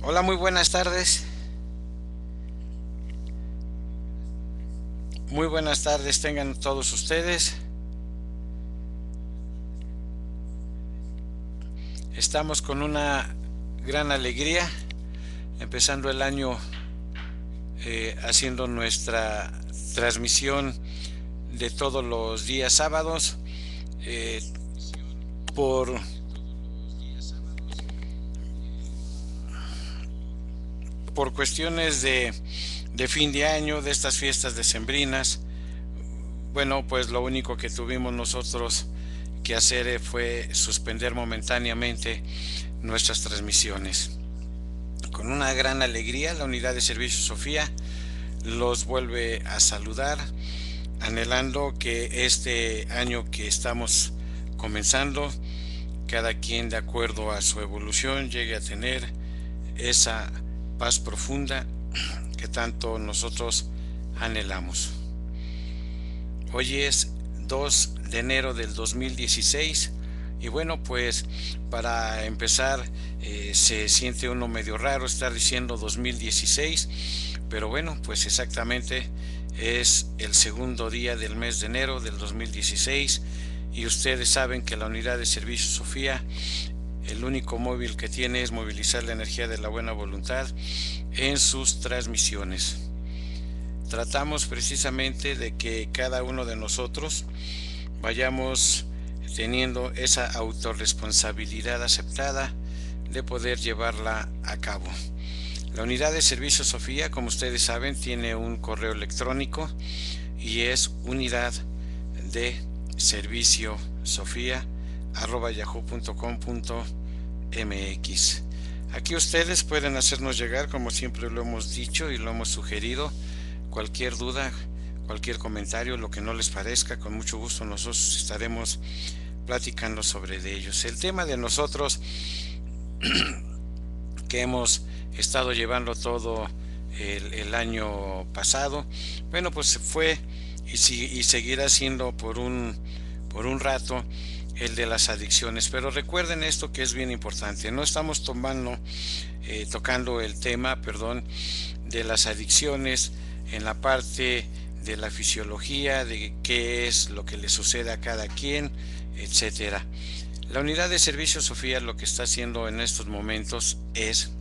Hola, muy buenas tardes. Muy buenas tardes tengan todos ustedes. Estamos con una gran alegría, empezando el año haciendo nuestra transmisión de todos los días sábados eh, por, por cuestiones de fin de año, de estas fiestas decembrinas. Bueno, pues lo único que tuvimos nosotros que hacer fue suspender momentáneamente nuestras transmisiones. Con una gran alegría, la Unidad de Servicio Sofía los vuelve a saludar, anhelando que este año que estamos comenzando, cada quien de acuerdo a su evolución llegue a tener esa paz profunda que tanto nosotros anhelamos. Hoy es 2 de enero del 2016 y bueno, pues para empezar se siente uno medio raro estar diciendo 2016, pero bueno, pues exactamente es el segundo día del mes de enero del 2016 y ustedes saben que la Unidad de Servicio Sofía, el único móvil que tiene es movilizar la energía de la buena voluntad en sus transmisiones. Tratamos precisamente de que cada uno de nosotros vayamos teniendo esa autorresponsabilidad aceptada de poder llevarla a cabo. La Unidad de Servicio Sofía, como ustedes saben, tiene un correo electrónico y es unidad de servicio sofía@yahoo.com.mx. Aquí ustedes pueden hacernos llegar, como siempre lo hemos dicho y lo hemos sugerido, cualquier duda, cualquier comentario, lo que no les parezca, con mucho gusto nosotros estaremos platicando sobre ellos. El tema de nosotros que hemos estado llevando todo el año pasado, bueno, pues fue y seguirá siendo por un rato el de las adicciones. Pero recuerden esto que es bien importante, no estamos tocando el tema, de las adicciones en la parte de la fisiología, de qué es lo que le sucede a cada quien, etcétera. La Unidad de Servicio Sofía lo que está haciendo en estos momentos es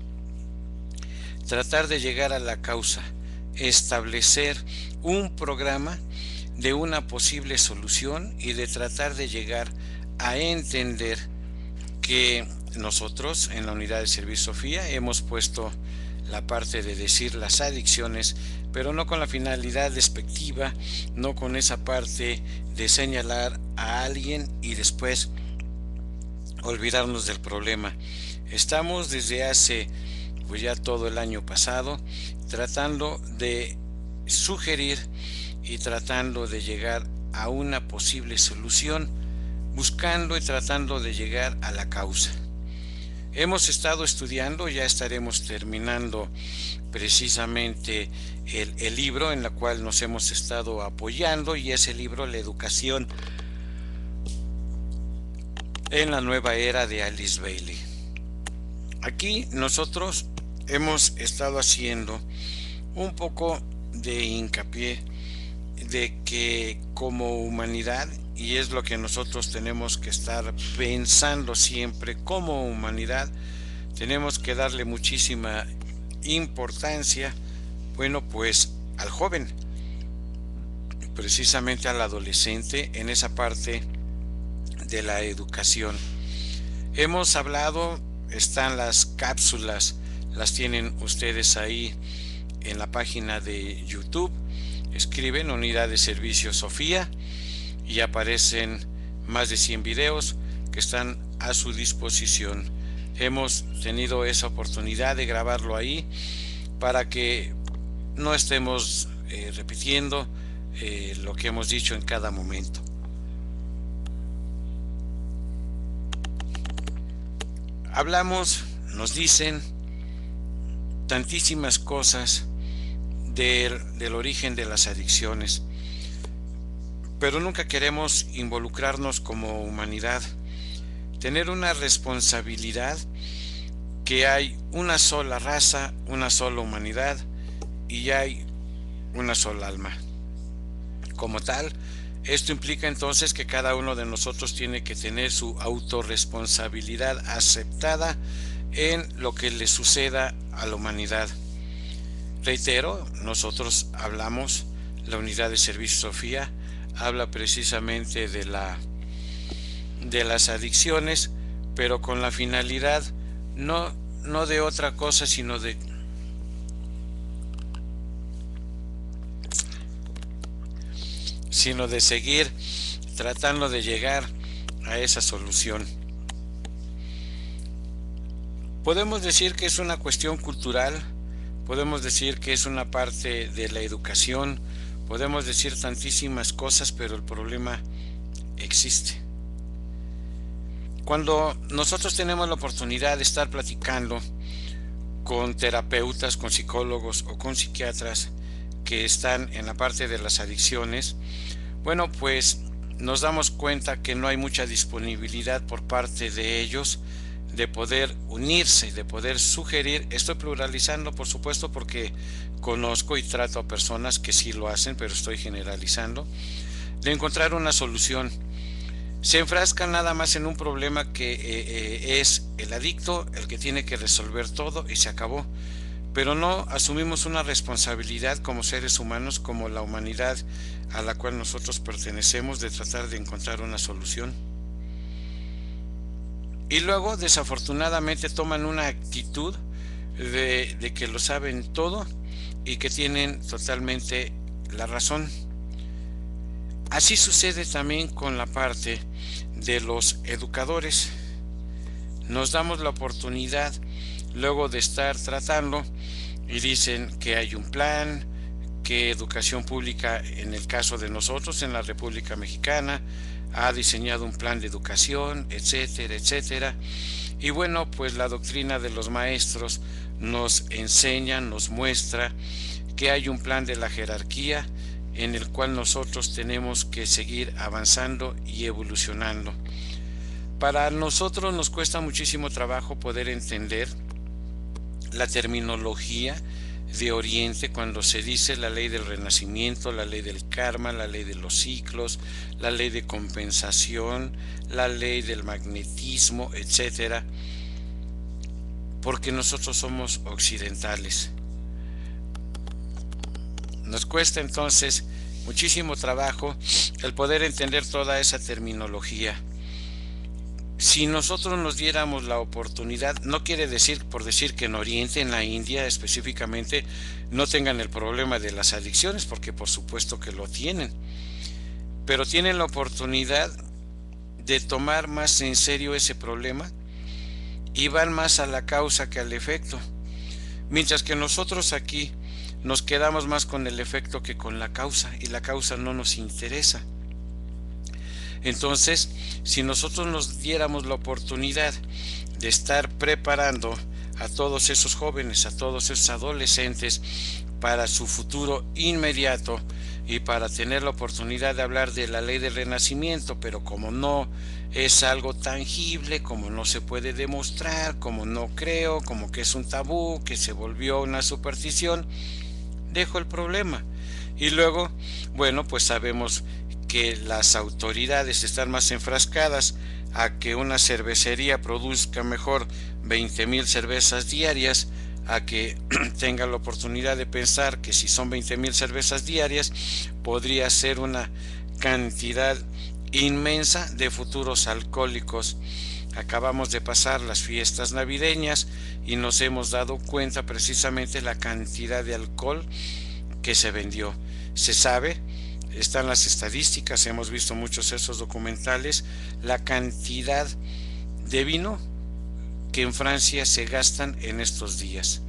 tratar de llegar a la causa, establecer un programa de una posible solución y de tratar de llegar a entender que nosotros en la Unidad de Servicio Sofía hemos puesto la parte de decir las adicciones, pero no con la finalidad despectiva, no con esa parte de señalar a alguien y después olvidarnos del problema. Estamos desde hace pues ya todo el año pasado tratando de sugerir y tratando de llegar a una posible solución, buscando y tratando de llegar a la causa. Hemos estado estudiando, ya estaremos terminando precisamente el libro en el cual nos hemos estado apoyando, y ese libro, La educación en la nueva era, de Alice Bailey. Aquí nosotros hemos estado haciendo un poco de hincapié de que como humanidad, y es lo que nosotros tenemos que estar pensando siempre, como humanidad tenemos que darle muchísima importancia, bueno, pues al joven, precisamente al adolescente, en esa parte de la educación. Hemos hablado, están las cápsulas, las tienen ustedes ahí en la página de YouTube, escriben Unidad de Servicio Sofía y aparecen más de 100 videos que están a su disposición. Hemos tenido esa oportunidad de grabarlo ahí para que no estemos repitiendo lo que hemos dicho en cada momento. Hablamos, nos dicen tantísimas cosas del origen de las adicciones, pero nunca queremos involucrarnos como humanidad, tener una responsabilidad que hay una sola raza, una sola humanidad y hay una sola alma. Como tal, esto implica entonces que cada uno de nosotros tiene que tener su autorresponsabilidad aceptada en lo que le suceda a la humanidad. Reitero, nosotros hablamos, la unidad de servicio Sofía habla precisamente de las adicciones, pero con la finalidad no de otra cosa, sino de seguir tratando de llegar a esa solución. Podemos decir que es una cuestión cultural, podemos decir que es una parte de la educación, podemos decir tantísimas cosas, pero el problema existe. Cuando nosotros tenemos la oportunidad de estar platicando con terapeutas, con psicólogos o con psiquiatras que están en la parte de las adicciones, bueno, pues nos damos cuenta que no hay mucha disponibilidad por parte de ellos de poder unirse, de poder sugerir. Estoy pluralizando, por supuesto, porque conozco y trato a personas que sí lo hacen, pero estoy generalizando, de encontrar una solución. Se enfrascan nada más en un problema que es el adicto, el que tiene que resolver todo y se acabó. Pero no asumimos una responsabilidad como seres humanos, como la humanidad a la cual nosotros pertenecemos, de tratar de encontrar una solución. Y luego, desafortunadamente, toman una actitud de que lo saben todo y que tienen totalmente la razón. Así sucede también con la parte de los educadores. Nos damos la oportunidad luego de estar tratando y dicen que hay un plan, que Educación Pública, en el caso de nosotros en la República Mexicana, ha diseñado un plan de educación, etcétera, etcétera. Y bueno, pues la doctrina de los maestros nos enseña, nos muestra que hay un plan de la jerarquía en el cual nosotros tenemos que seguir avanzando y evolucionando. Para nosotros nos cuesta muchísimo trabajo poder entender la terminología de Oriente cuando se dice la ley del renacimiento, la ley del karma, la ley de los ciclos, la ley de compensación, la ley del magnetismo, etcétera, porque nosotros somos occidentales. Nos cuesta entonces muchísimo trabajo el poder entender toda esa terminología. Si nosotros nos diéramos la oportunidad, no quiere decir por decir que en Oriente, en la India específicamente, no tengan el problema de las adicciones, porque por supuesto que lo tienen, pero tienen la oportunidad de tomar más en serio ese problema y van más a la causa que al efecto, mientras que nosotros aquí nos quedamos más con el efecto que con la causa, y la causa no nos interesa. Entonces, si nosotros nos diéramos la oportunidad de estar preparando a todos esos jóvenes, a todos esos adolescentes para su futuro inmediato y para tener la oportunidad de hablar de la ley del renacimiento, pero como no es algo tangible, como no se puede demostrar, como no creo, como que es un tabú, que se volvió una superstición, dejo el problema. Y luego, bueno, pues sabemos que las autoridades están más enfrascadas a que una cervecería produzca mejor 20,000 cervezas diarias, a que tenga la oportunidad de pensar que si son 20,000 cervezas diarias, podría ser una cantidad inmensa de futuros alcohólicos. Acabamos de pasar las fiestas navideñas y nos hemos dado cuenta precisamente la cantidad de alcohol que se vendió. Se sabe, están las estadísticas, hemos visto muchos esos documentales, la cantidad de vino que en Francia se gastan en estos días.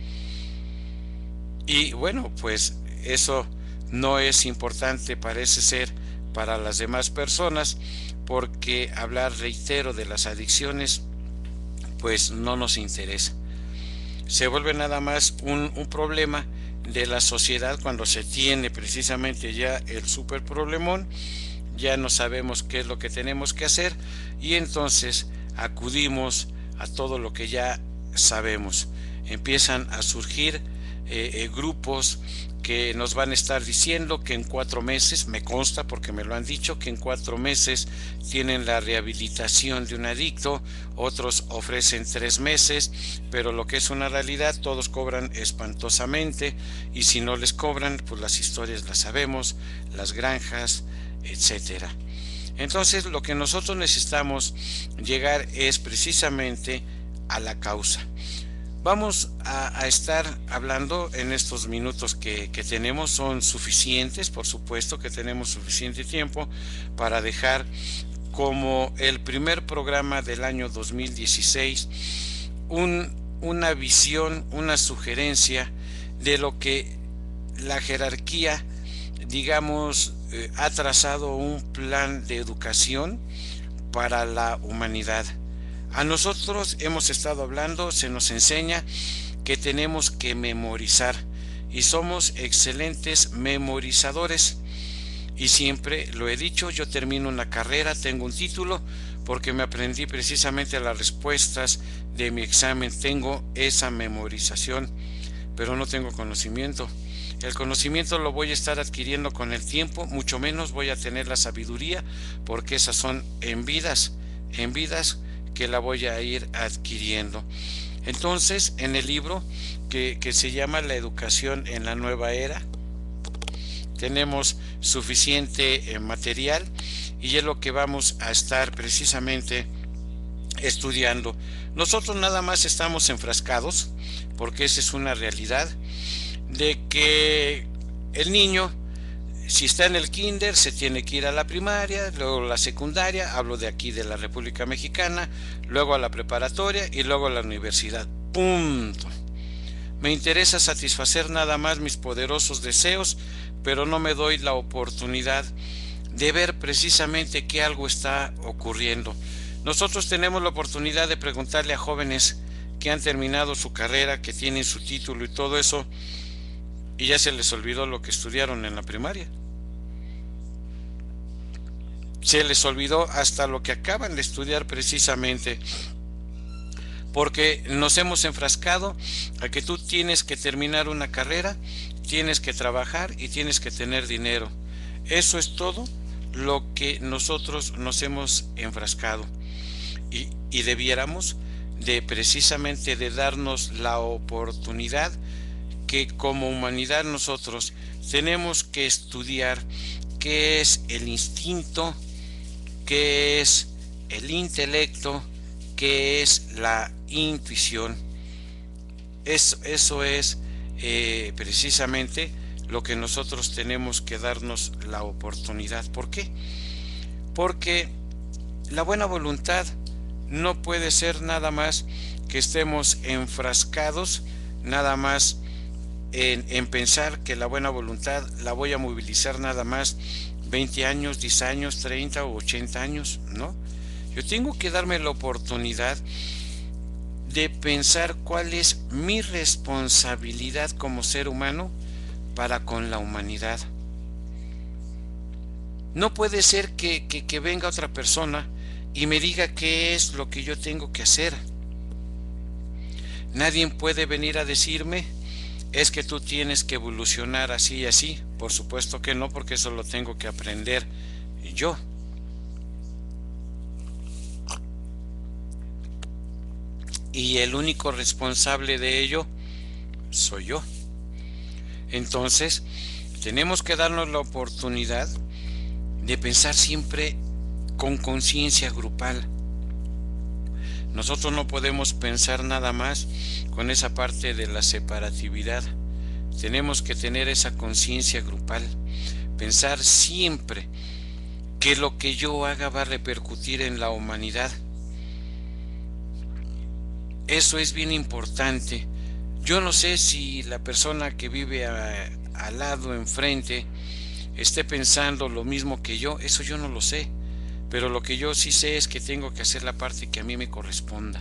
Y bueno, pues eso no es importante, parece ser, para las demás personas, porque hablar, reitero, de las adicciones pues no nos interesa. Se vuelve nada más un problema de la sociedad cuando se tiene precisamente ya el super problemón, ya no sabemos qué es lo que tenemos que hacer y entonces acudimos a todo lo que ya sabemos. Empiezan a surgir grupos que nos van a estar diciendo que en 4 meses, me consta porque me lo han dicho, que en 4 meses tienen la rehabilitación de un adicto, otros ofrecen 3 meses, pero lo que es una realidad, todos cobran espantosamente, y si no les cobran, pues las historias las sabemos, las granjas, etcétera. Entonces, lo que nosotros necesitamos llegar es precisamente a la causa. Vamos a estar hablando en estos minutos que tenemos, son suficientes, por supuesto que tenemos suficiente tiempo para dejar como el primer programa del año 2016 una visión, una sugerencia de lo que la jerarquía, digamos, ha trazado un plan de educación para la humanidad. A nosotros hemos estado hablando, se nos enseña que tenemos que memorizar y somos excelentes memorizadores. Y siempre lo he dicho, yo termino una carrera, tengo un título, porque me aprendí precisamente las respuestas de mi examen, tengo esa memorización, pero no tengo conocimiento. El conocimiento lo voy a estar adquiriendo con el tiempo, mucho menos voy a tener la sabiduría, porque esas son en vidas que la voy a ir adquiriendo. Entonces, en el libro que se llama La educación en la nueva era, tenemos suficiente material y es lo que vamos a estar precisamente estudiando. Nosotros nada más estamos enfrascados, porque esa es una realidad, de que el niño, si está en el kinder, se tiene que ir a la primaria, luego a la secundaria, hablo de aquí de la República Mexicana, luego a la preparatoria y luego a la universidad. Punto. Me interesa satisfacer nada más mis poderosos deseos, pero no me doy la oportunidad de ver precisamente que algo está ocurriendo. Nosotros tenemos la oportunidad de preguntarle a jóvenes que han terminado su carrera, que tienen su título y todo eso, y ya se les olvidó lo que estudiaron en la primaria. Se les olvidó hasta lo que acaban de estudiar precisamente, porque nos hemos enfrascado a que tú tienes que terminar una carrera, tienes que trabajar y tienes que tener dinero. Eso es todo lo que nosotros nos hemos enfrascado, y debiéramos de precisamente de darnos la oportunidad que como humanidad nosotros tenemos que estudiar qué es el instinto, qué es el intelecto, qué es la intuición. Eso es precisamente lo que nosotros tenemos que darnos la oportunidad. ¿Por qué? Porque la buena voluntad no puede ser nada más que estemos enfrascados nada más en pensar que la buena voluntad la voy a movilizar nada más 20 años, 10 años, 30 o 80 años, ¿no? Yo tengo que darme la oportunidad de pensar cuál es mi responsabilidad como ser humano para con la humanidad. No puede ser que venga otra persona y me diga qué es lo que yo tengo que hacer. Nadie puede venir a decirme, es que tú tienes que evolucionar así y así. Por supuesto que no, porque eso lo tengo que aprender yo. Y el único responsable de ello soy yo. Entonces, tenemos que darnos la oportunidad de pensar siempre con conciencia grupal. Nosotros no podemos pensar nada más con esa parte de la separatividad. Tenemos que tener esa conciencia grupal. Pensar siempre que lo que yo haga va a repercutir en la humanidad. Eso es bien importante. Yo no sé si la persona que vive al lado, enfrente, esté pensando lo mismo que yo. Eso yo no lo sé. Pero lo que yo sí sé es que tengo que hacer la parte que a mí me corresponda.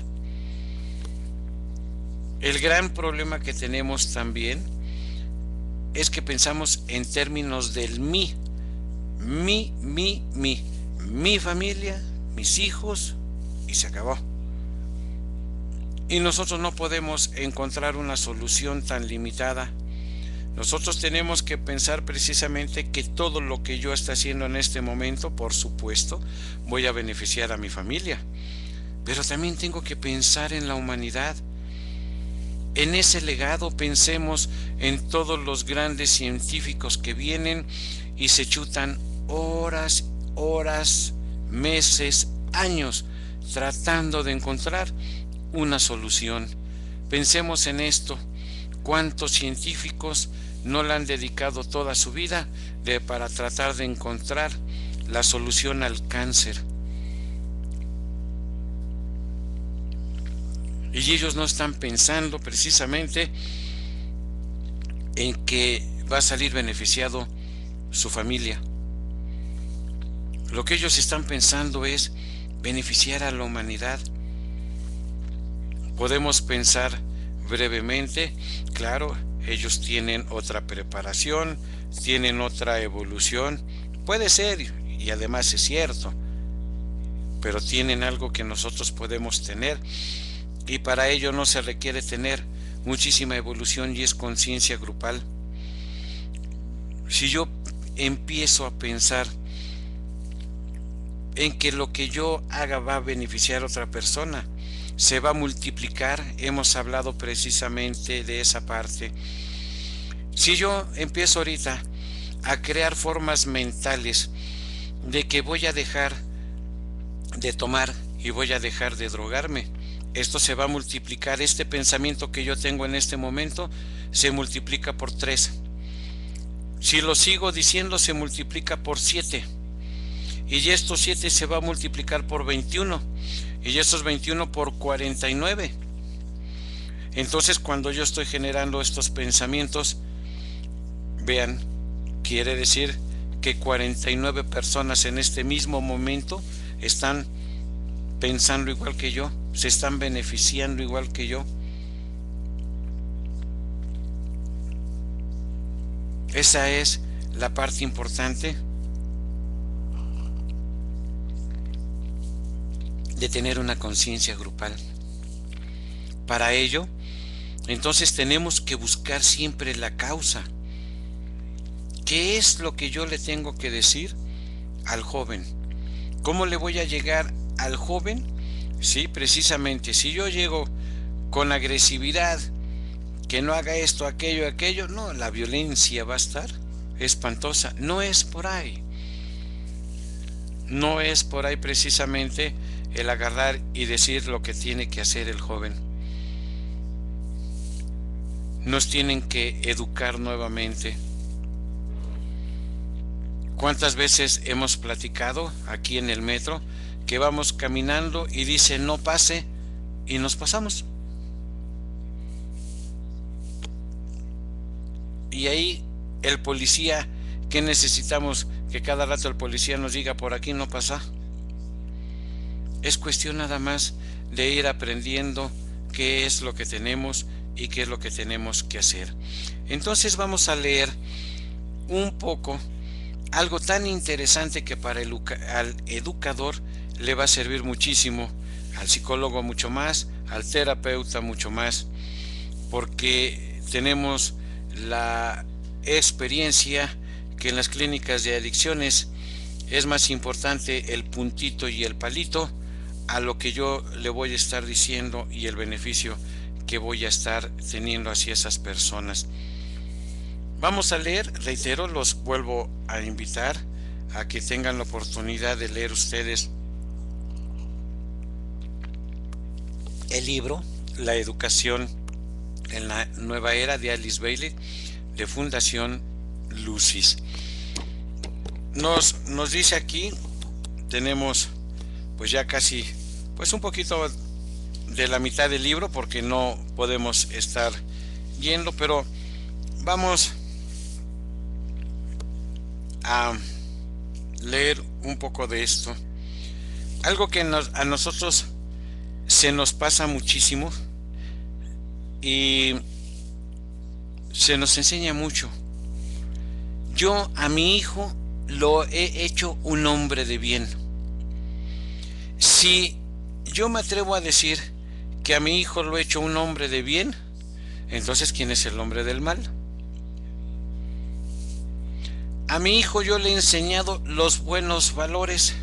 El gran problema que tenemos también es que pensamos en términos del mí. Mi familia, mis hijos, y se acabó. Y nosotros no podemos encontrar una solución tan limitada. Nosotros tenemos que pensar precisamente que todo lo que yo esté haciendo en este momento, por supuesto, voy a beneficiar a mi familia. Pero también tengo que pensar en la humanidad. En ese legado pensemos en todos los grandes científicos que vienen y se chutan horas, horas, meses, años tratando de encontrar una solución. Pensemos en esto. ¿Cuántos científicos no le han dedicado toda su vida para tratar de encontrar la solución al cáncer? Y ellos no están pensando precisamente en que va a salir beneficiado su familia. Lo que ellos están pensando es beneficiar a la humanidad. Podemos pensar brevemente, claro, ellos tienen otra preparación, tienen otra evolución, puede ser, y además es cierto, pero tienen algo que nosotros podemos tener, y para ello no se requiere tener muchísima evolución y es conciencia grupal. Si yo empiezo a pensar en que lo que yo haga va a beneficiar a otra persona, se va a multiplicar, hemos hablado precisamente de esa parte. Si yo empiezo ahorita a crear formas mentales de que voy a dejar de tomar y voy a dejar de drogarme, esto se va a multiplicar. Este pensamiento que yo tengo en este momento se multiplica por 3. Si lo sigo diciendo, se multiplica por 7. Y estos 7 se va a multiplicar por 21. Y estos 21 por 49. Entonces, cuando yo estoy generando estos pensamientos, vean, quiere decir que 49 personas en este mismo momento están pensando igual que yo, se están beneficiando igual que yo. Esa es la parte importante de tener una conciencia grupal. Para ello, entonces tenemos que buscar siempre la causa. ¿Qué es lo que yo le tengo que decir al joven? ¿Cómo le voy a llegar al joven? Sí, precisamente, si yo llego con agresividad, que no haga esto, aquello, no, la violencia va a estar espantosa. No es por ahí. No es por ahí precisamente el agarrar y decir lo que tiene que hacer el joven. Nos tienen que educar nuevamente. ¿Cuántas veces hemos platicado aquí en el metro que vamos caminando y dice no pase y nos pasamos? Y ahí el policía, ¿qué necesitamos? Que cada rato el policía nos diga por aquí no pasa. Es cuestión nada más de ir aprendiendo qué es lo que tenemos y qué es lo que tenemos que hacer. Entonces vamos a leer un poco algo tan interesante que para al educador le va a servir muchísimo, al psicólogo mucho más, al terapeuta mucho más, porque tenemos la experiencia que en las clínicas de adicciones es más importante el puntito y el palito a lo que yo le voy a estar diciendo y el beneficio que voy a estar teniendo hacia esas personas. Vamos a leer, reitero, los vuelvo a invitar a que tengan la oportunidad de leer ustedes el libro La educación en la nueva era de Alice Bailey, de Fundación Lucis. Nos dice aquí, tenemos pues ya casi, pues un poquito de la mitad del libro porque no podemos estar yendo, pero vamos a leer un poco de esto. Algo que a nosotros se nos pasa muchísimo y se nos enseña mucho. Yo a mi hijo lo he hecho un hombre de bien. Si yo me atrevo a decir que a mi hijo lo he hecho un hombre de bien, entonces ¿quién es el hombre del mal? A mi hijo yo le he enseñado los buenos valores.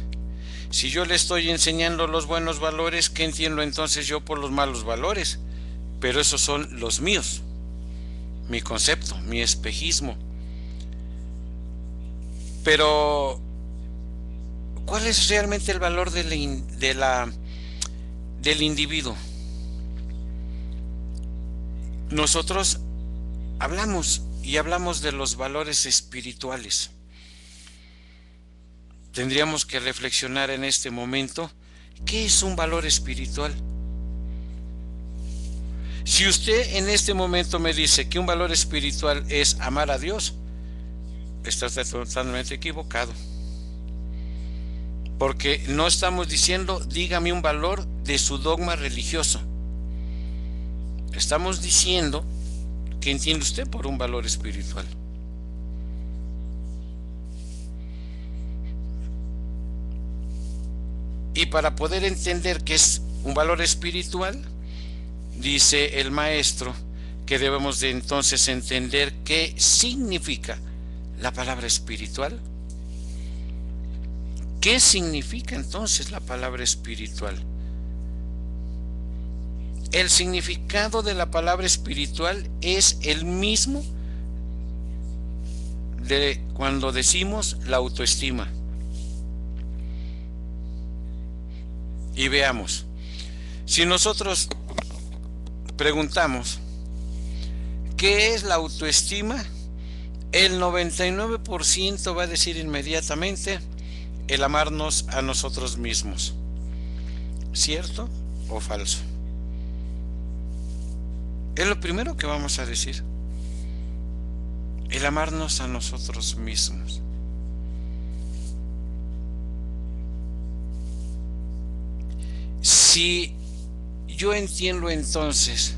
Si yo le estoy enseñando los buenos valores, ¿qué entiendo entonces yo por los malos valores? Pero esos son los míos, mi concepto, mi espejismo. Pero, ¿cuál es realmente el valor del individuo? Nosotros hablamos y hablamos de los valores espirituales. Tendríamos que reflexionar en este momento, ¿qué es un valor espiritual? Si usted en este momento me dice que un valor espiritual es amar a Dios, está totalmente equivocado. Porque no estamos diciendo, dígame un valor de su dogma religioso. Estamos diciendo, ¿qué entiende usted por un valor espiritual? Y para poder entender qué es un valor espiritual, dice el maestro que debemos de entonces entender qué significa la palabra espiritual. ¿Qué significa entonces la palabra espiritual? El significado de la palabra espiritual es el mismo de cuando decimos la autoestima. Y veamos, si nosotros preguntamos ¿qué es la autoestima? El 99% va a decir inmediatamente el amarnos a nosotros mismos. ¿Cierto o falso? Es lo primero que vamos a decir. El amarnos a nosotros mismos. Si yo entiendo entonces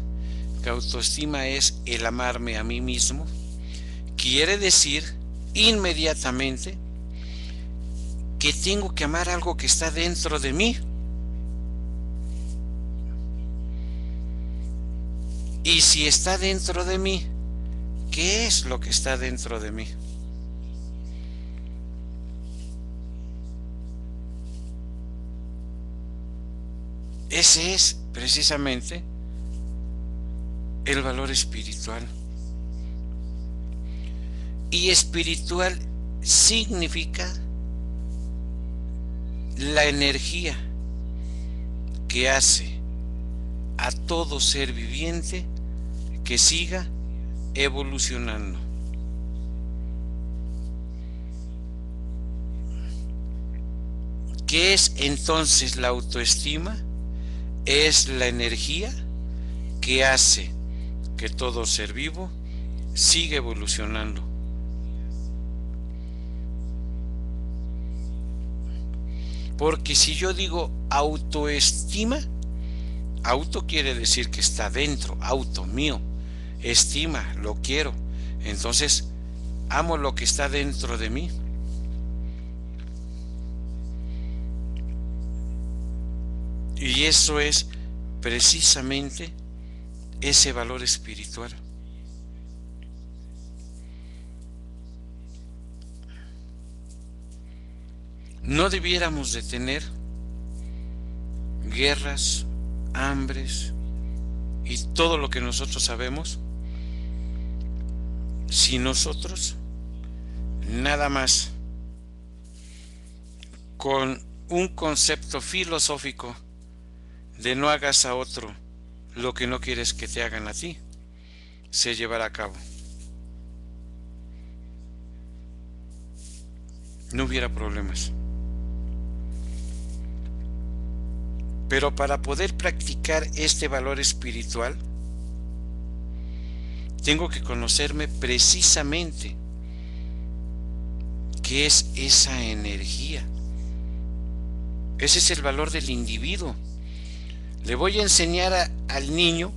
que autoestima es el amarme a mí mismo, quiere decir inmediatamente que tengo que amar algo que está dentro de mí. Y si está dentro de mí, ¿qué es lo que está dentro de mí? Ese es precisamente el valor espiritual. Y espiritual significa la energía que hace a todo ser viviente que siga evolucionando. ¿Qué es entonces la autoestima? Es la energía que hace que todo ser vivo siga evolucionando. Porque si yo digo autoestima, auto quiere decir que está dentro, auto mío, estima, lo quiero, entonces amo lo que está dentro de mí. Y eso es precisamente ese valor espiritual. No debiéramos de tener guerras, hambres y todo lo que nosotros sabemos si nosotros nada más con un concepto filosófico de no hagas a otro lo que no quieres que te hagan a ti, se llevará a cabo. No hubiera problemas. Pero para poder practicar este valor espiritual, tengo que conocerme precisamente qué es esa energía. Ese es el valor del individuo. Le voy a enseñar al niño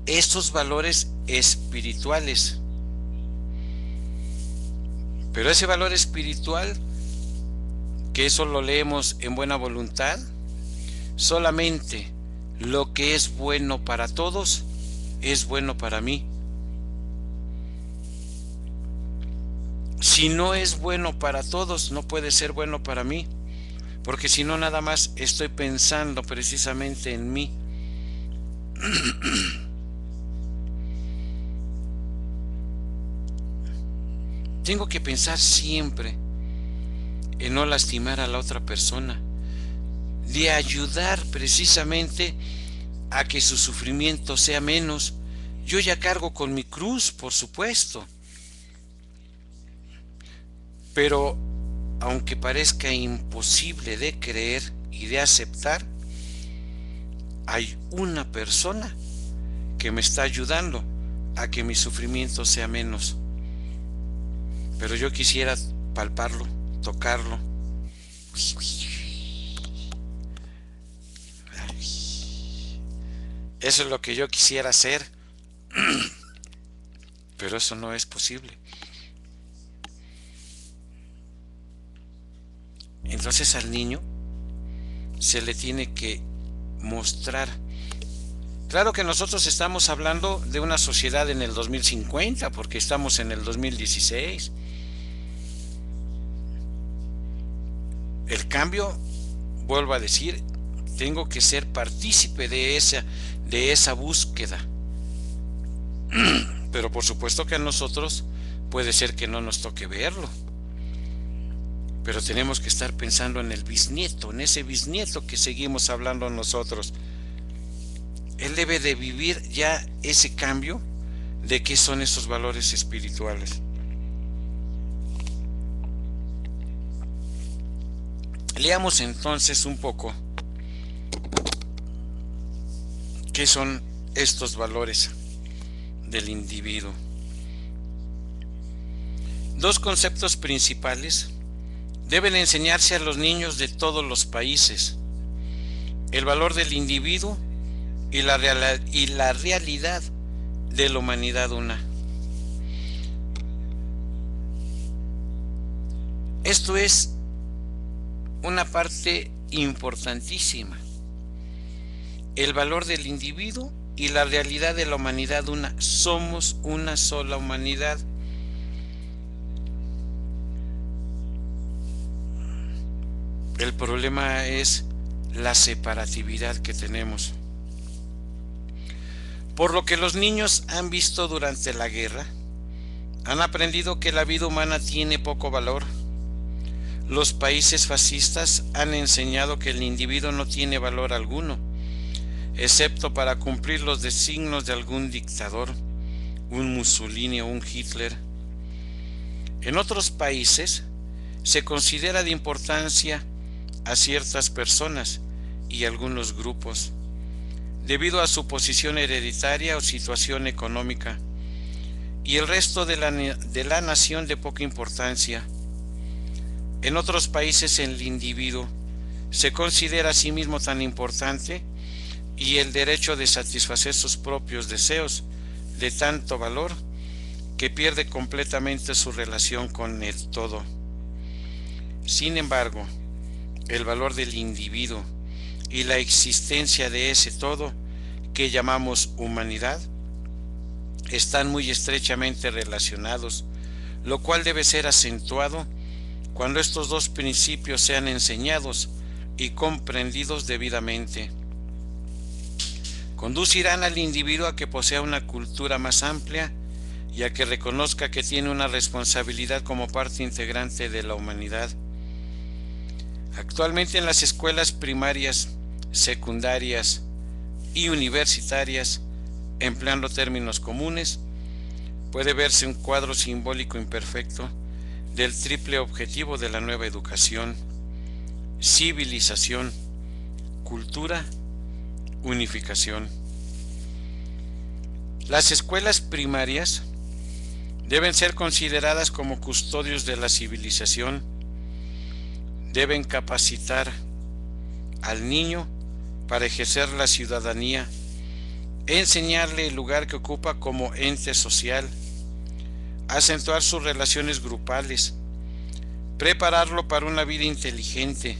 estos valores espirituales. Pero ese valor espiritual, que eso lo leemos en buena voluntad, solamente Lo que es bueno para todos es bueno para mí. Si no es bueno para todos, no puede ser bueno para mí, porque si no, nada más estoy pensando precisamente en mí. Tengo que pensar siempre en no lastimar a la otra persona, de ayudar precisamente a que su sufrimiento sea menos. Yo ya cargo con mi cruz, por supuesto, pero aunque parezca imposible de creer y de aceptar, hay una persona que me está ayudando a que mi sufrimiento sea menos. Pero yo quisiera palparlo, tocarlo. Eso es lo que yo quisiera hacer, pero eso no es posible. Entonces al niño se le tiene que mostrar. Claro que nosotros estamos hablando de una sociedad en el 2050, porque estamos en el 2016. El cambio, vuelvo a decir, tengo que ser partícipe de esa búsqueda. Pero por supuesto que a nosotros puede ser que no nos toque verlo. Pero tenemos que estar pensando en el bisnieto, en ese bisnieto que seguimos hablando nosotros. Él debe de vivir ya ese cambio de qué son esos valores espirituales. Leamos entonces un poco qué son estos valores del individuo. Dos conceptos principales deben enseñarse a los niños de todos los países: el valor del individuo y la realidad de la humanidad una. Esto es una parte importantísima. El valor del individuo y la realidad de la humanidad una. Somos una sola humanidad. El problema es la separatividad que tenemos. Por lo que los niños han visto durante la guerra, han aprendido que la vida humana tiene poco valor. Los países fascistas han enseñado que el individuo no tiene valor alguno, excepto para cumplir los designios de algún dictador, un Mussolini o un Hitler. En otros países se considera de importancia a ciertas personas y algunos grupos, debido a su posición hereditaria o situación económica, y el resto de la nación de poca importancia. En otros países el individuo se considera a sí mismo tan importante y el derecho de satisfacer sus propios deseos de tanto valor que pierde completamente su relación con el todo. Sin embargo, el valor del individuo y la existencia de ese todo que llamamos humanidad están muy estrechamente relacionados, lo cual debe ser acentuado cuando estos dos principios sean enseñados y comprendidos debidamente. Conducirán al individuo a que posea una cultura más amplia y a que reconozca que tiene una responsabilidad como parte integrante de la humanidad. Actualmente en las escuelas primarias, secundarias y universitarias, empleando términos comunes, puede verse un cuadro simbólico imperfecto del triple objetivo de la nueva educación: civilización, cultura, unificación. Las escuelas primarias deben ser consideradas como custodios de la civilización. Deben capacitar al niño para ejercer la ciudadanía, enseñarle el lugar que ocupa como ente social, acentuar sus relaciones grupales, prepararlo para una vida inteligente,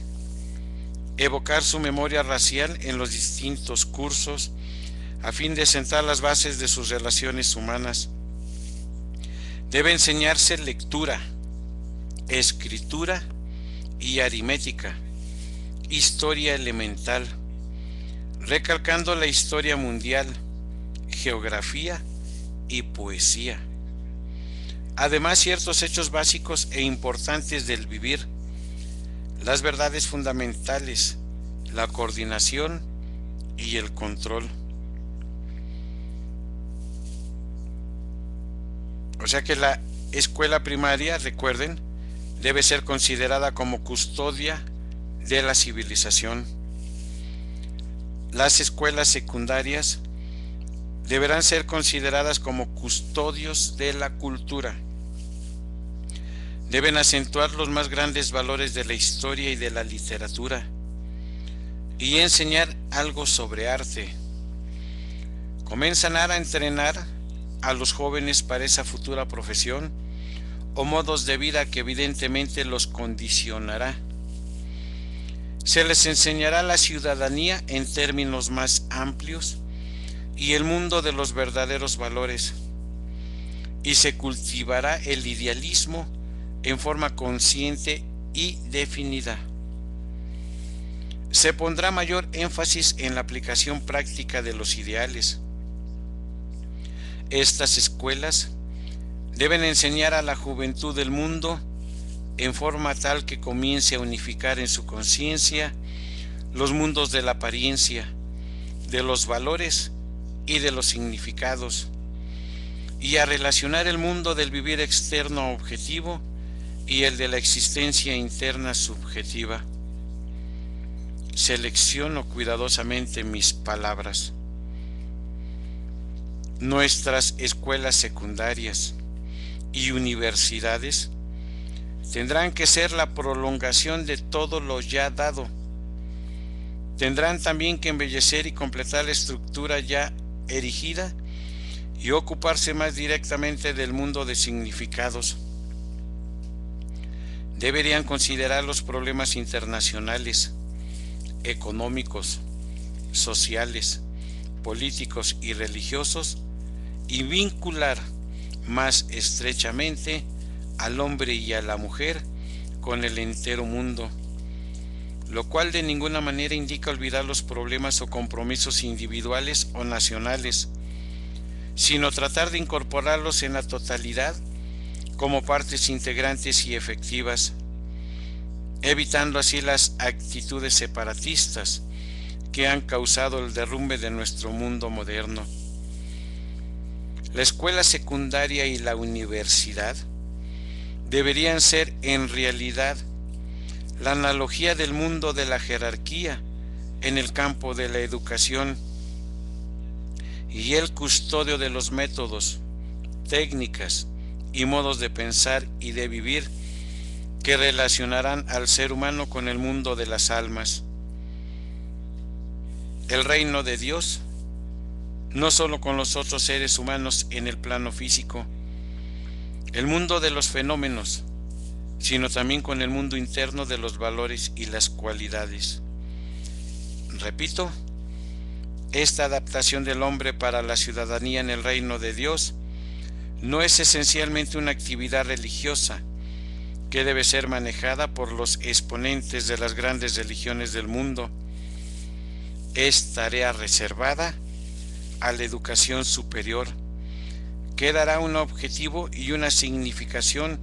evocar su memoria racial en los distintos cursos, a fin de sentar las bases de sus relaciones humanas. Debe enseñarse lectura, escritura y aritmética, historia elemental, recalcando la historia mundial, geografía y poesía. Además, ciertos hechos básicos e importantes del vivir, las verdades fundamentales, la coordinación y el control. O sea que la escuela primaria, recuerden, debe ser considerada como custodia de la civilización. Las escuelas secundarias deberán ser consideradas como custodios de la cultura. Deben acentuar los más grandes valores de la historia y de la literatura y enseñar algo sobre arte. Comenzarán a entrenar a los jóvenes para esa futura profesión o modos de vida que evidentemente los condicionará. Se les enseñará la ciudadanía en términos más amplios y el mundo de los verdaderos valores, y se cultivará el idealismo en forma consciente y definida. Se pondrá mayor énfasis en la aplicación práctica de los ideales. Estas escuelas deben enseñar a la juventud del mundo en forma tal que comience a unificar en su conciencia los mundos de la apariencia, de los valores y de los significados, y a relacionar el mundo del vivir externo objetivo y el de la existencia interna subjetiva. Selecciono cuidadosamente mis palabras. Nuestras escuelas secundarias y universidades tendrán que ser la prolongación de todo lo ya dado. Tendrán también que embellecer y completar la estructura ya erigida y ocuparse más directamente del mundo de significados. Deberían considerar los problemas internacionales, económicos, sociales, políticos y religiosos y vincular más estrechamente al hombre y a la mujer con el entero mundo, lo cual de ninguna manera indica olvidar los problemas o compromisos individuales o nacionales, sino tratar de incorporarlos en la totalidad como partes integrantes y efectivas, evitando así las actitudes separatistas que han causado el derrumbe de nuestro mundo moderno. La escuela secundaria y la universidad deberían ser en realidad la analogía del mundo de la jerarquía en el campo de la educación y el custodio de los métodos, técnicas y modos de pensar y de vivir que relacionarán al ser humano con el mundo de las almas. El reino de Dios, no solo con los otros seres humanos en el plano físico, el mundo de los fenómenos, sino también con el mundo interno de los valores y las cualidades. Repito, esta adaptación del hombre para la ciudadanía en el reino de Dios no es esencialmente una actividad religiosa que debe ser manejada por los exponentes de las grandes religiones del mundo. Es tarea reservada a la educación superior, que dará un objetivo y una significación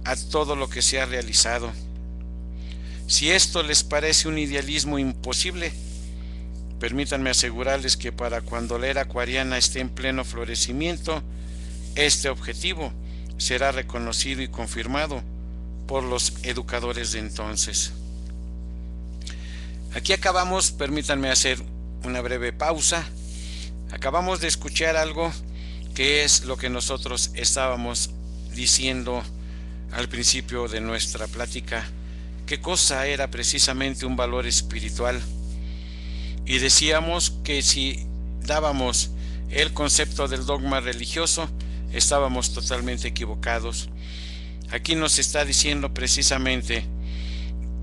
a todo lo que se ha realizado. Si esto les parece un idealismo imposible, permítanme asegurarles que para cuando la era acuariana esté en pleno florecimiento, este objetivo será reconocido y confirmado por los educadores de entonces. Aquí acabamos, permítanme hacer una breve pausa. Acabamos de escuchar algo que es lo que nosotros estábamos diciendo al principio de nuestra plática. ¿Qué cosa era precisamente un valor espiritual? Y decíamos que si dábamos el concepto del dogma religioso, estábamos totalmente equivocados. Aquí nos está diciendo precisamente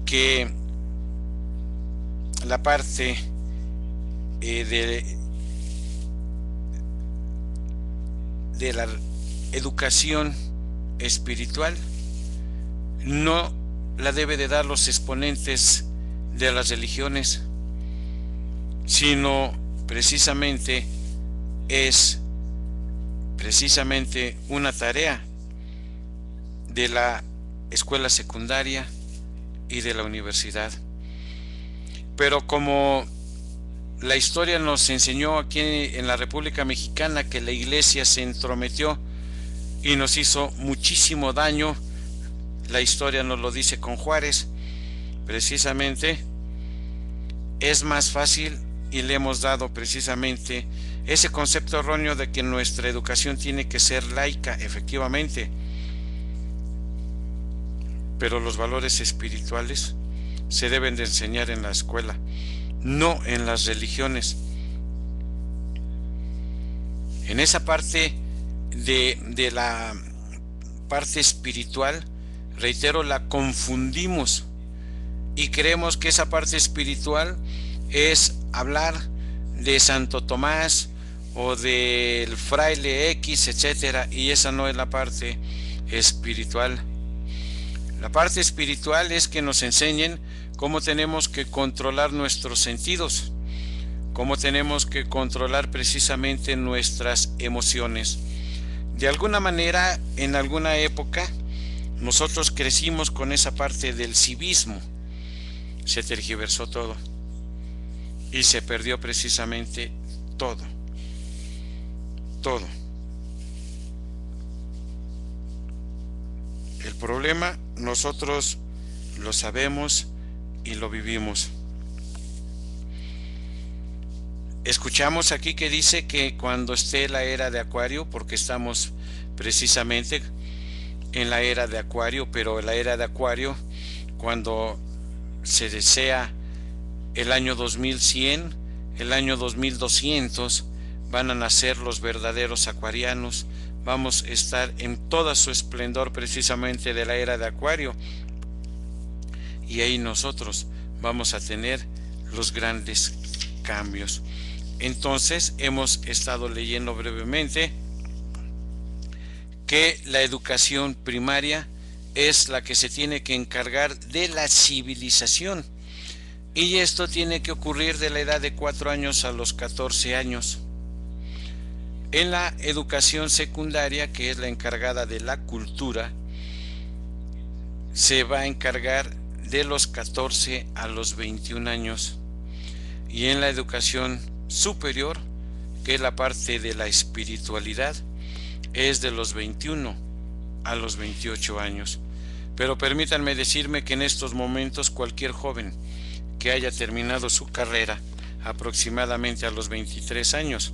que la parte de la educación espiritual no la debe de dar los exponentes de las religiones, sino precisamente es una tarea de la escuela secundaria y de la universidad. Pero como la historia nos enseñó aquí en la República Mexicana que la iglesia se entrometió y nos hizo muchísimo daño, la historia nos lo dice con Juárez, precisamente es más fácil, y le hemos dado precisamente ese concepto erróneo de que nuestra educación tiene que ser laica, efectivamente, pero los valores espirituales se deben de enseñar en la escuela, no en las religiones. En esa parte de la parte espiritual, reitero, la confundimos y creemos que esa parte espiritual es hablar de Santo Tomás o del fraile X, etcétera, y esa no es la parte espiritual. La parte espiritual es que nos enseñen cómo tenemos que controlar nuestros sentidos, cómo tenemos que controlar precisamente nuestras emociones. De alguna manera, en alguna época, nosotros crecimos con esa parte del civismo. Se tergiversó todo y se perdió precisamente todo. El problema nosotros lo sabemos y lo vivimos. Escuchamos aquí que dice que cuando esté la era de Acuario, porque estamos precisamente en la era de Acuario, pero la era de Acuario, cuando se desea el año 2100, el año 2200, van a nacer los verdaderos acuarianos. Vamos a estar en toda su esplendor precisamente de la era de Acuario, y ahí nosotros vamos a tener los grandes cambios. Entonces hemos estado leyendo brevemente que la educación primaria es la que se tiene que encargar de la civilización, y esto tiene que ocurrir de la edad de 4 años a los 14 años. En la educación secundaria, que es la encargada de la cultura, se va a encargar de los 14 a los 21 años. Y en la educación superior, que es la parte de la espiritualidad, es de los 21 a los 28 años. Pero permítanme decirme que en estos momentos cualquier joven que haya terminado su carrera aproximadamente a los 23 años,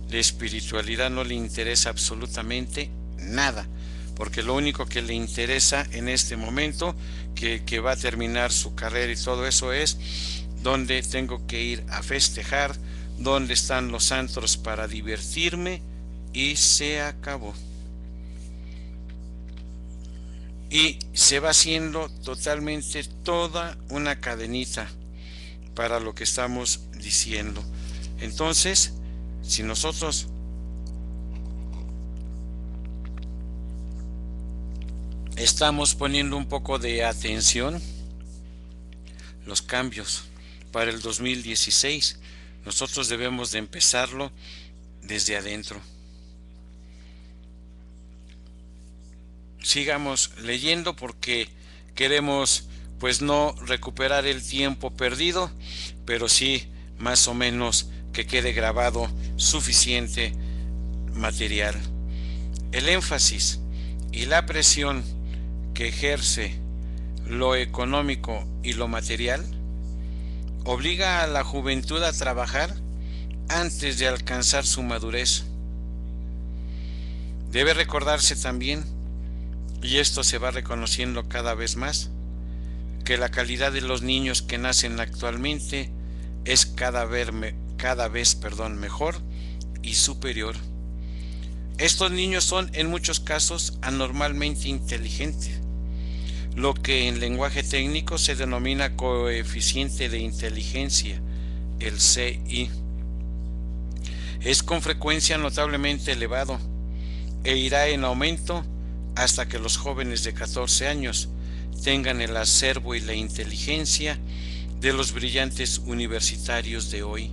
la espiritualidad no le interesa absolutamente nada, porque lo único que le interesa en este momento, que va a terminar su carrera y todo eso, es dónde tengo que ir a festejar, dónde están los antros para divertirme, y se acabó. Y se va haciendo totalmente toda una cadenita para lo que estamos diciendo. Entonces, si nosotros estamos poniendo un poco de atención, los cambios para el 2016, nosotros debemos de empezarlo desde adentro. Sigamos leyendo porque queremos pues no recuperar el tiempo perdido, pero sí más o menos que quede grabado suficiente material. El énfasis y la presión que ejerce lo económico y lo material obliga a la juventud a trabajar antes de alcanzar su madurez. Debe recordarse también, y esto se va reconociendo cada vez más, que la calidad de los niños que nacen actualmente es cada vez mejor y superior. Estos niños son en muchos casos anormalmente inteligentes. lo que en lenguaje técnico se denomina coeficiente de inteligencia, el CI. Es con frecuencia notablemente elevado e irá en aumento hasta que los jóvenes de 14 años tengan el acervo y la inteligencia de los brillantes universitarios de hoy.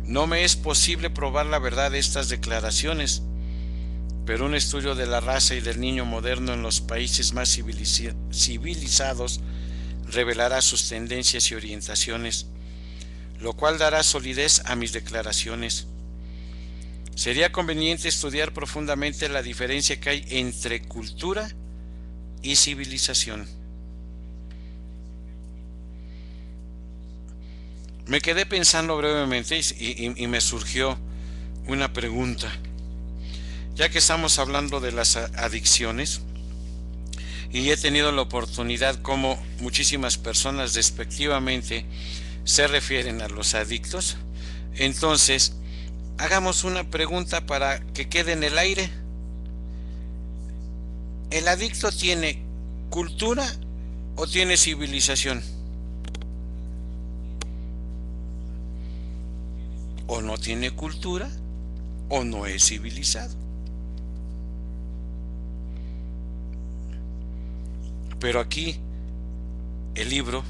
No me es posible probar la verdad de estas declaraciones, pero un estudio de la raza y del niño moderno en los países más civilizados revelará sus tendencias y orientaciones, lo cual dará solidez a mis declaraciones. Sería conveniente estudiar profundamente la diferencia que hay entre cultura y civilización. Me quedé pensando brevemente y me surgió una pregunta. Ya que estamos hablando de las adicciones, y he tenido la oportunidad como muchísimas personas despectivamente se refieren a los adictos, entonces hagamos una pregunta para que quede en el aire. ¿El adicto tiene cultura o tiene civilización? ¿O no tiene cultura o no es civilizado? Pero aquí el libro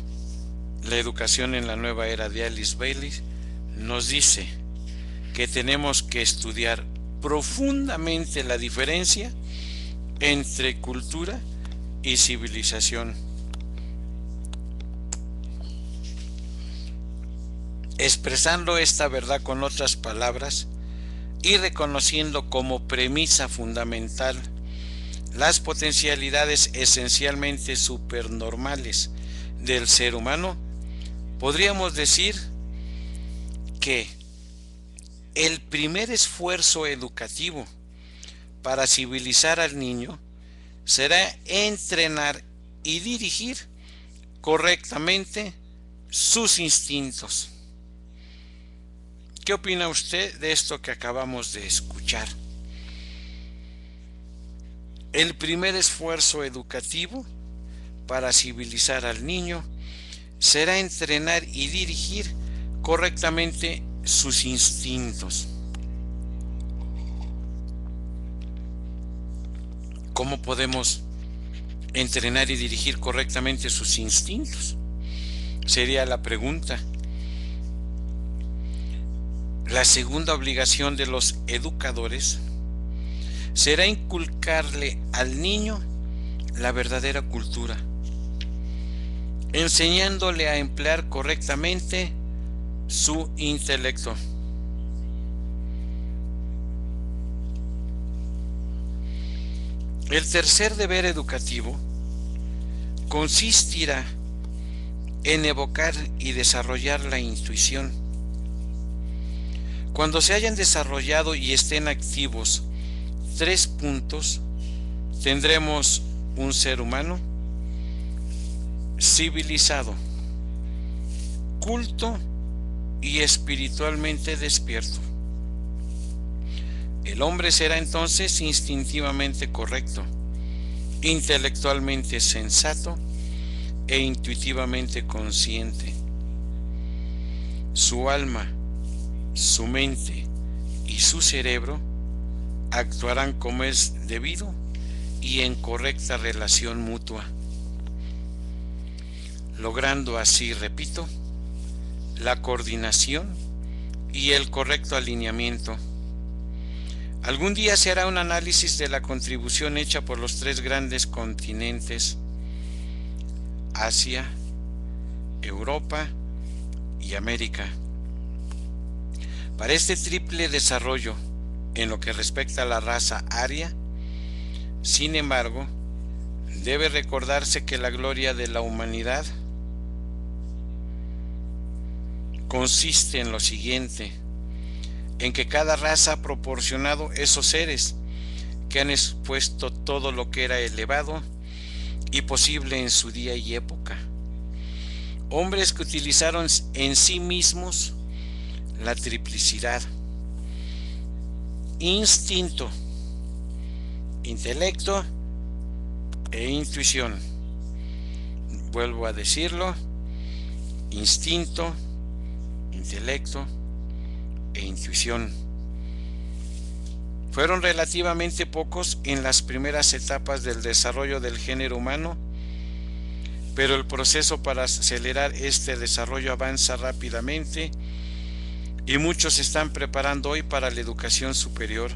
La educación en la nueva era de Alice Bailey nos dice que tenemos que estudiar profundamente la diferencia entre cultura y civilización. Expresando esta verdad con otras palabras y reconociendo como premisa fundamental las potencialidades esencialmente supernormales del ser humano, podríamos decir que el primer esfuerzo educativo para civilizar al niño será entrenar y dirigir correctamente sus instintos. ¿Qué opina usted de esto que acabamos de escuchar? El primer esfuerzo educativo para civilizar al niño será entrenar y dirigir correctamente sus instintos. ¿Cómo podemos entrenar y dirigir correctamente sus instintos? Sería la pregunta. La segunda obligación de los educadores será inculcarle al niño la verdadera cultura, enseñándole a emplear correctamente su intelecto. El tercer deber educativo consistirá en evocar y desarrollar la intuición. Cuando se hayan desarrollado y estén activos 3 puntos, tendremos un ser humano civilizado, culto y espiritualmente despierto. El hombre será entonces instintivamente correcto, intelectualmente sensato e intuitivamente consciente. Su alma, su mente y su cerebro actuarán como es debido y en correcta relación mutua, logrando así, repito, la coordinación y el correcto alineamiento. Algún día se hará un análisis de la contribución hecha por los 3 grandes continentes, Asia, Europa y América. Para este triple desarrollo, en lo que respecta a la raza aria, sin embargo, debe recordarse que la gloria de la humanidad consiste en lo siguiente: en que cada raza ha proporcionado esos seres que han expuesto todo lo que era elevado y posible en su día y época. Hombres que utilizaron en sí mismos la triplicidad: instinto, intelecto e intuición. Vuelvo a decirlo: instinto, intelecto e intuición. Fueron relativamente pocos en las primeras etapas del desarrollo del género humano, pero el proceso para acelerar este desarrollo avanza rápidamente y muchos se están preparando hoy para la educación superior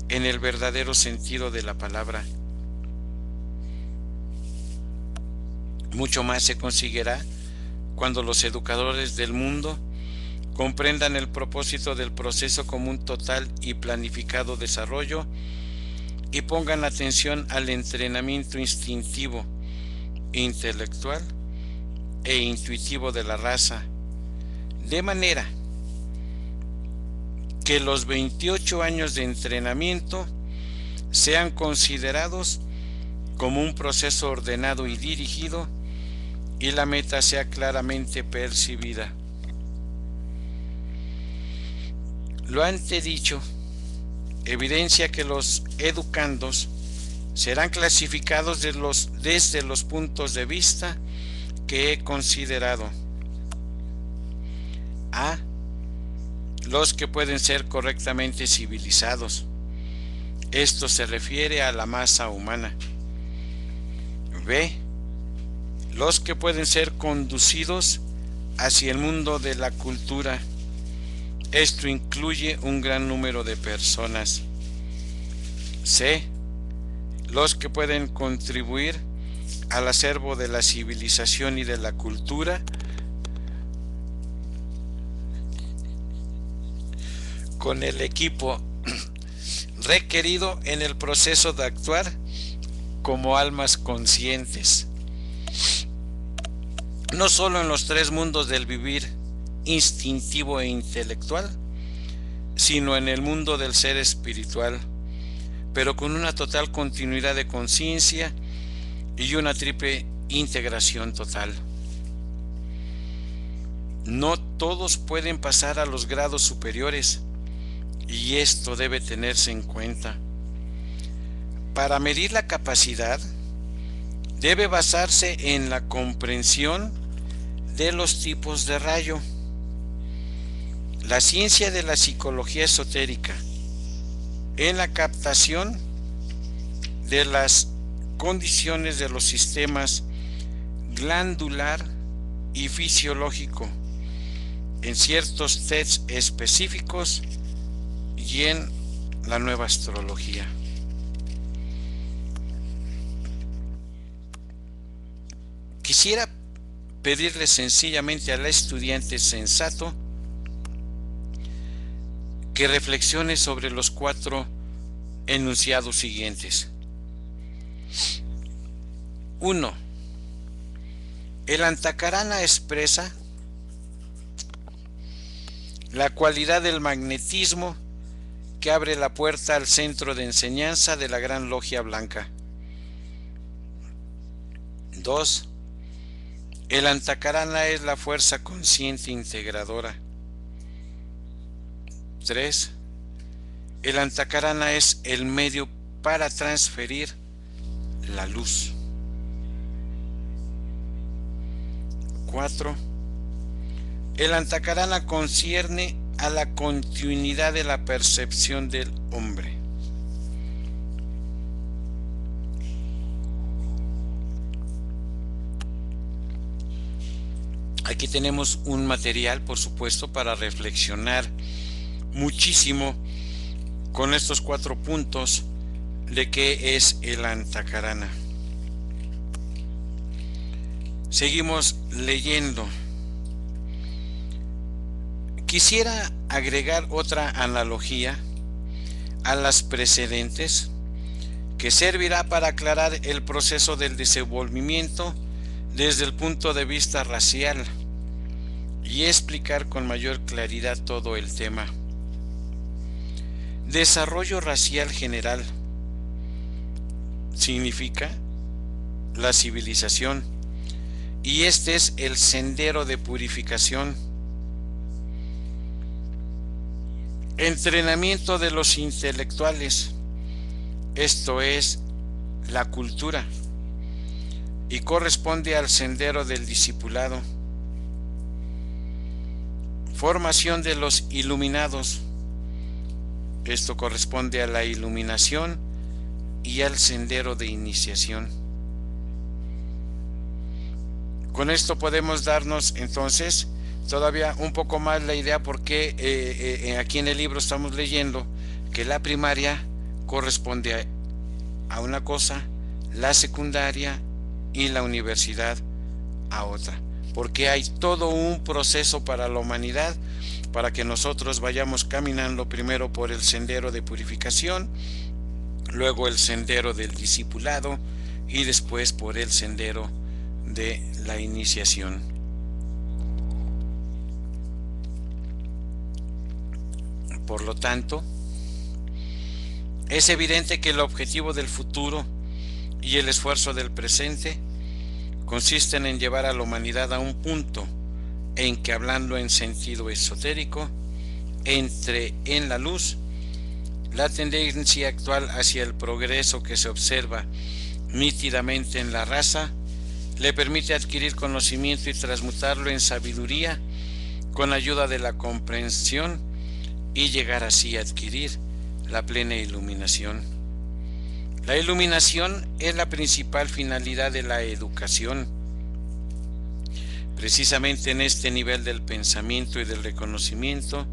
en el verdadero sentido de la palabra. Mucho más se conseguirá cuando los educadores del mundo comprendan el propósito del proceso como un total y planificado desarrollo y pongan atención al entrenamiento instintivo, intelectual e intuitivo de la raza, de manera que los 28 años de entrenamiento sean considerados como un proceso ordenado y dirigido y la meta sea claramente percibida. Lo antedicho evidencia que los educandos serán clasificados desde los puntos de vista que he considerado. A. Los que pueden ser correctamente civilizados. Esto se refiere a la masa humana. B. Los que pueden ser conducidos hacia el mundo de la cultura. Esto incluye un gran número de personas. C. Los que pueden contribuir al acervo de la civilización y de la cultura con el equipo requerido en el proceso de actuar como almas conscientes, no solo en los tres mundos del vivir instintivo e intelectual, sino en el mundo del ser espiritual, pero con una total continuidad de conciencia y una triple integración total. No todos pueden pasar a los grados superiores, y esto debe tenerse en cuenta. Para medir la capacidad, debe basarse en la comprensión de los tipos de rayo. La ciencia de la psicología esotérica, en la captación de las condiciones de los sistemas glandular y fisiológico en ciertos tests específicos y en la nueva astrología. Quisiera pedirle sencillamente al estudiante sensato que reflexione sobre los 4 enunciados siguientes. 1. El Antakarana expresa la cualidad del magnetismo que abre la puerta al centro de enseñanza de la Gran Logia Blanca. 2. El Antakarana es la fuerza consciente integradora. 3. El Antakarana es el medio para transferir la luz. 4. El Antakarana concierne a la continuidad de la percepción del hombre. Aquí tenemos un material, por supuesto, para reflexionar muchísimo con estos 4 puntos de qué es el Antakarana. Seguimos leyendo. Quisiera agregar otra analogía a las precedentes que servirá para aclarar el proceso del desenvolvimiento desde el punto de vista racial y explicar con mayor claridad todo el tema. Desarrollo racial general significa la civilización, y este es el sendero de purificación. Entrenamiento de los intelectuales, esto es la cultura y corresponde al sendero del discipulado. Formación de los iluminados. Esto corresponde a la iluminación y al sendero de iniciación. Con esto podemos darnos entonces todavía un poco más la idea porque aquí en el libro estamos leyendo que la primaria corresponde a una cosa, la secundaria y la universidad a otra, porque hay todo un proceso para la humanidad, para que nosotros vayamos caminando primero por el sendero de purificación, luego el sendero del discipulado y después por el sendero de la iniciación. Por lo tanto, es evidente que el objetivo del futuro y el esfuerzo del presente consisten en llevar a la humanidad a un punto en que, hablando en sentido esotérico, entre en la luz. La tendencia actual hacia el progreso que se observa nítidamente en la raza le permite adquirir conocimiento y transmutarlo en sabiduría con ayuda de la comprensión y llegar así a adquirir la plena iluminación. La iluminación es la principal finalidad de la educación. Precisamente en este nivel del pensamiento y del reconocimiento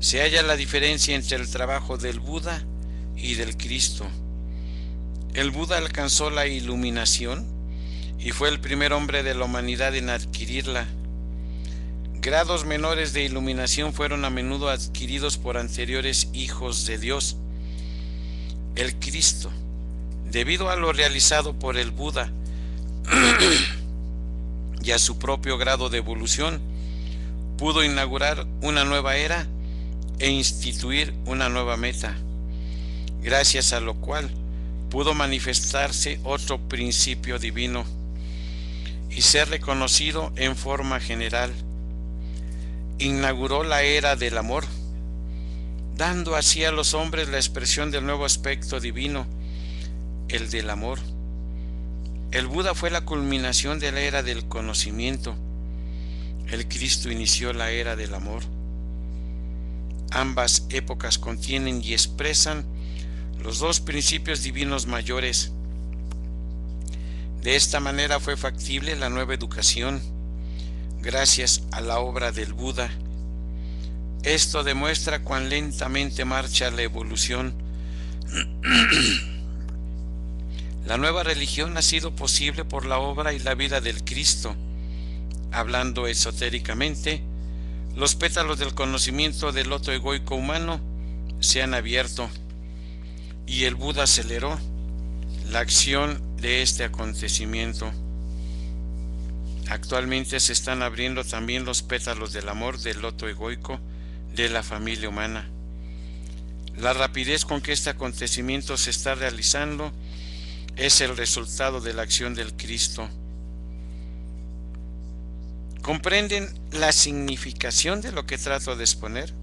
se halla la diferencia entre el trabajo del Buda y del Cristo. El Buda alcanzó la iluminación y fue el primer hombre de la humanidad en adquirirla. Grados menores de iluminación fueron a menudo adquiridos por anteriores hijos de Dios. El Cristo, debido a lo realizado por el Buda y a su propio grado de evolución, pudo inaugurar una nueva era e instituir una nueva meta, gracias a lo cual pudo manifestarse otro principio divino y ser reconocido en forma general. Inauguró la era del amor, dando así a los hombres la expresión del nuevo aspecto divino, el del amor. El Buda fue la culminación de la era del conocimiento. El Cristo inició la era del amor. Ambas épocas contienen y expresan los dos principios divinos mayores. De esta manera fue factible la nueva educación, gracias a la obra del Buda. Esto demuestra cuán lentamente marcha la evolución. La nueva religión ha sido posible por la obra y la vida del Cristo. Hablando esotéricamente, los pétalos del conocimiento del loto egoico humano se han abierto y el Buda aceleró la acción de este acontecimiento. Actualmente se están abriendo también los pétalos del amor del loto egoico de la familia humana. La rapidez con que este acontecimiento se está realizando es el resultado de la acción del Cristo. ¿Comprenden la significación de lo que trato de exponer?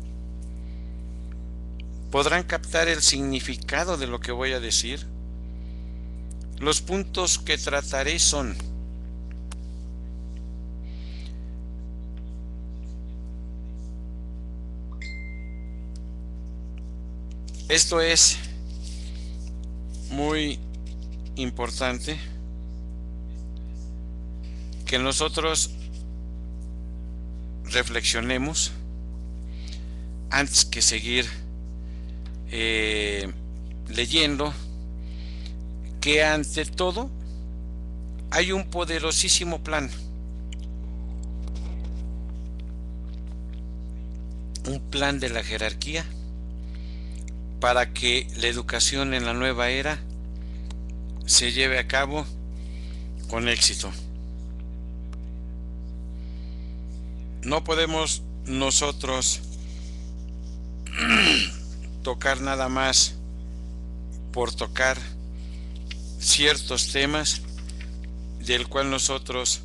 ¿Podrán captar el significado de lo que voy a decir? Los puntos que trataré son: esto es muy importante que nosotros reflexionemos antes que seguir leyendo, que ante todo hay un poderosísimo plan, un plan de la jerarquía para que la educación en la nueva era se lleve a cabo con éxito. No podemos nosotros tocar nada más por tocar ciertos temas del cual nosotros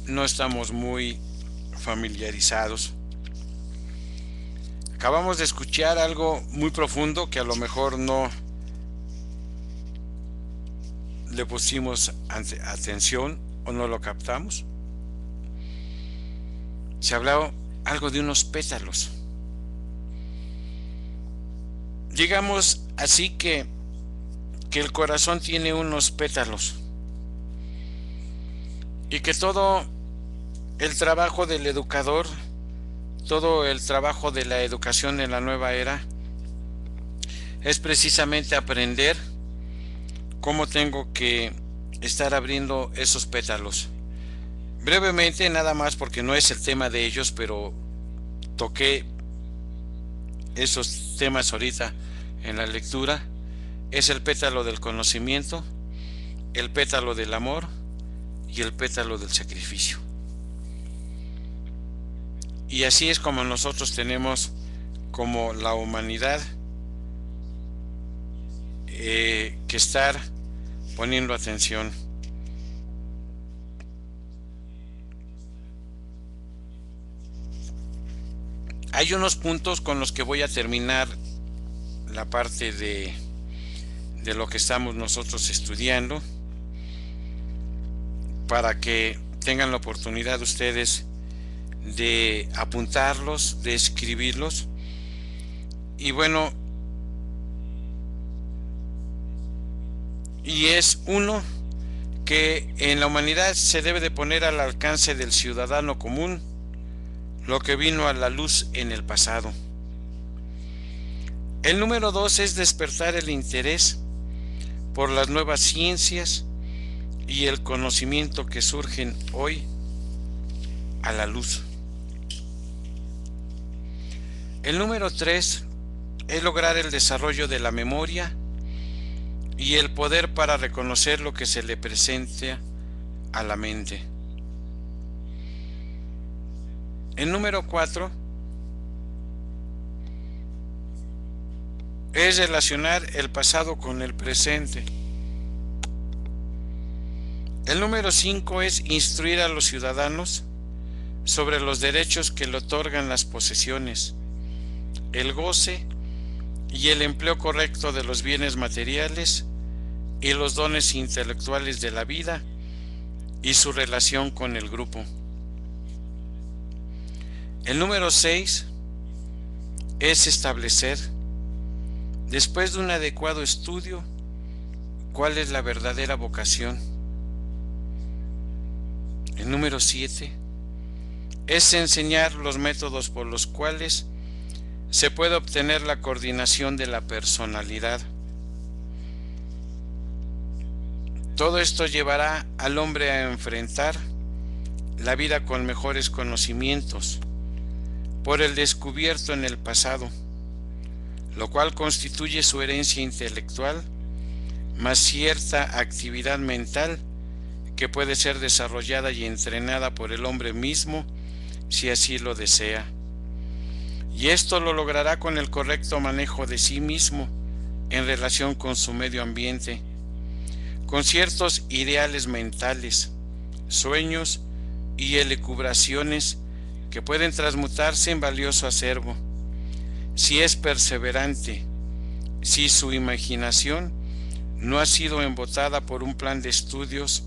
no estamos muy familiarizados. Acabamos de escuchar algo muy profundo que a lo mejor no le pusimos atención o no lo captamos. Se hablaba algo de unos pétalos. Digamos así que el corazón tiene unos pétalos y que todo el trabajo del educador, todo el trabajo de la educación en la nueva era es precisamente aprender cómo tengo que estar abriendo esos pétalos. Brevemente, nada más porque no es el tema de ellos, pero toqué esos temas ahorita en la lectura. Es el pétalo del conocimiento, el pétalo del amor y el pétalo del sacrificio. Y así es como nosotros tenemos, como la humanidad, que estar poniendo atención. Hay unos puntos con los que voy a terminar la parte de lo que estamos nosotros estudiando, para que tengan la oportunidad ustedes de apuntarlos, de escribirlos. Y bueno, y es uno que en la humanidad se debe de poner al alcance del ciudadano común lo que vino a la luz en el pasado. El número 2 es despertar el interés por las nuevas ciencias y el conocimiento que surgen hoy a la luz. El número 3 es lograr el desarrollo de la memoria y el poder para reconocer lo que se le presenta a la mente. El número 4 es relacionar el pasado con el presente. El número 5 es instruir a los ciudadanos sobre los derechos que le otorgan las posesiones, el goce y el empleo correcto de los bienes materiales y los dones intelectuales de la vida y su relación con el grupo. El número 6 es establecer, después de un adecuado estudio, cuál es la verdadera vocación. El número 7 es enseñar los métodos por los cuales se puede obtener la coordinación de la personalidad. Todo esto llevará al hombre a enfrentar la vida con mejores conocimientos por el descubierto en el pasado, lo cual constituye su herencia intelectual, más cierta actividad mental que puede ser desarrollada y entrenada por el hombre mismo si así lo desea. Y esto lo logrará con el correcto manejo de sí mismo en relación con su medio ambiente, con ciertos ideales mentales, sueños y elucubraciones que pueden transmutarse en valioso acervo, si es perseverante, si su imaginación no ha sido embotada por un plan de estudios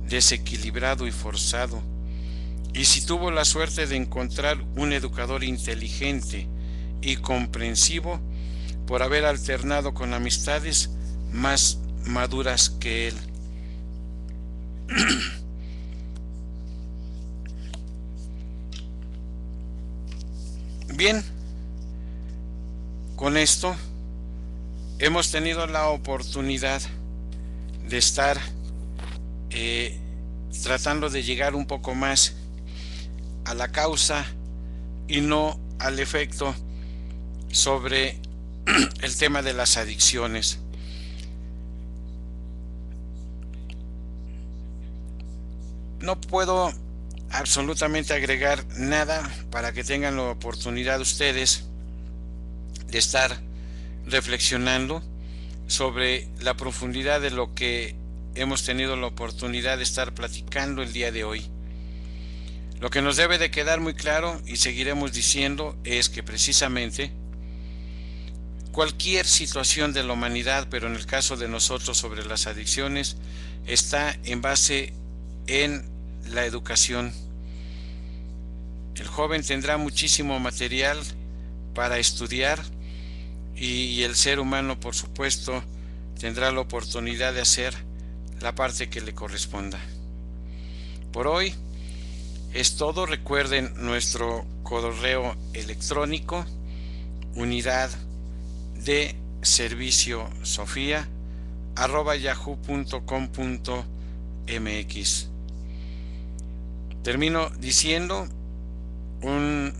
desequilibrado y forzado, y si tuvo la suerte de encontrar un educador inteligente y comprensivo por haber alternado con amistades más maduras que él. Bien, con esto hemos tenido la oportunidad de estar tratando de llegar un poco más a la causa y no al efecto sobre el tema de las adicciones. No puedo absolutamente agregar nada para que tengan la oportunidad ustedes de estar reflexionando sobre la profundidad de lo que hemos tenido la oportunidad de estar platicando el día de hoy. Lo que nos debe de quedar muy claro, y seguiremos diciendo, es que precisamente cualquier situación de la humanidad, pero en el caso de nosotros sobre las adicciones, está en base en la educación. El joven tendrá muchísimo material para estudiar y el ser humano, por supuesto, tendrá la oportunidad de hacer la parte que le corresponda. Por hoy es todo. Recuerden nuestro correo electrónico, unidad de servicio Sofía @yahoo.com.mx. Termino diciendo un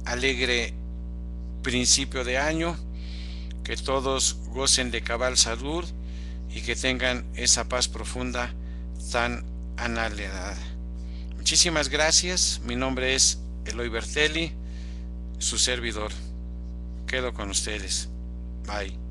alegre principio de año, que todos gocen de cabal salud y que tengan esa paz profunda tan anhelada. Muchísimas gracias. Mi nombre es Eloy Bertelli, su servidor. Quedo con ustedes. Bye.